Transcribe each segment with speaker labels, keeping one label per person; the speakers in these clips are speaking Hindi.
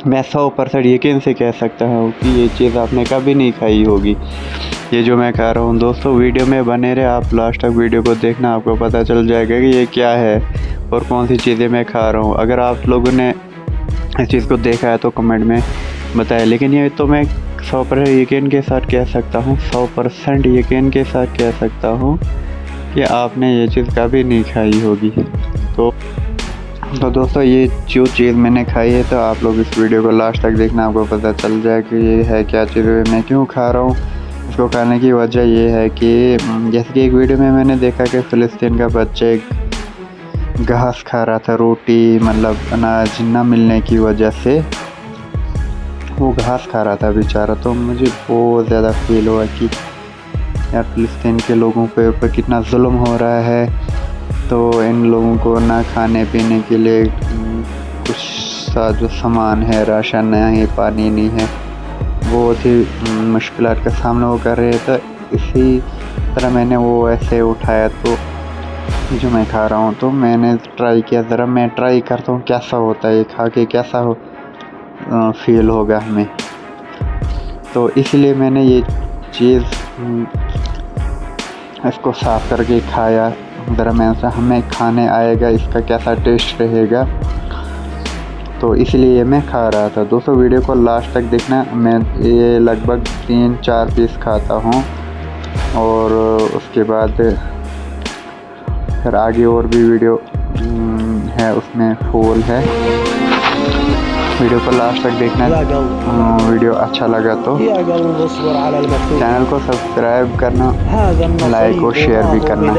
Speaker 1: मैं 100% यकीन से कह सकता हूँ कि ये चीज़ आपने कभी नहीं खाई होगी, ये जो मैं कह रहा हूँ। दोस्तों वीडियो में बने रहे आप, लास्ट तक वीडियो को देखना, आपको पता चल जाएगा कि ये क्या है और कौन सी चीज़ें मैं खा रहा हूँ। अगर आप लोगों ने इस चीज़ को देखा है तो कमेंट में बताएं। लेकिन ये तो मैं 100% यकीन के साथ कह सकता हूँ, 100% यकीन के साथ कह सकता हूँ कि आपने ये चीज़ कभी नहीं खाई होगी। तो दोस्तों ये जो चीज़ मैंने खाई है, तो आप लोग इस वीडियो को लास्ट तक देखना, आपको पता चल जाए कि ये है क्या चीज़, मैं क्यों खा रहा हूँ। इसको खाने की वजह ये है कि जैसे कि एक वीडियो में मैंने देखा कि फ़िलिस्तीन का बच्चा एक घास खा रहा था, रोटी मतलब अनाज न मिलने की वजह से वो घास खा रहा था बेचारा। तो मुझे बहुत ज़्यादा फील हुआ कि यार फ़िलिस्तीन के लोगों के ऊपर कितना जुल्म हो रहा है। तो इन लोगों को ना खाने पीने के लिए कुछ सा जो सामान है, राशन नहीं है, पानी नहीं है, बहुत ही मुश्किलात का सामना वो कर रहे थे। इसी तरह मैंने वो ऐसे उठाया तो जो मैं खा रहा हूँ, तो मैंने ट्राई किया, ज़रा मैं ट्राई करता हूँ कैसा होता है ये खा के, कैसा फील होगा हमें। तो इसलिए मैंने ये चीज़ इसको साफ़ करके खाया, ज़रा मैं हमें खाने आएगा इसका कैसा टेस्ट रहेगा, तो इसलिए मैं खा रहा था। दोस्तों वीडियो को लास्ट तक देखना, मैं ये लगभग 3-4 पीस खाता हूँ और उसके बाद फिर आगे और भी वीडियो है, उसमें फूल है। वीडियो को लास्ट तक देखना। वीडियो अच्छा लगा तो चैनल को सब्सक्राइब करना, लाइक और शेयर भी करना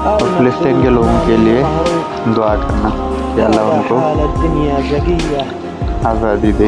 Speaker 1: और फ़िलिस्तीन के लोगों के लिए दुआ करना कि अल्लाह उनको आज़ादी दे।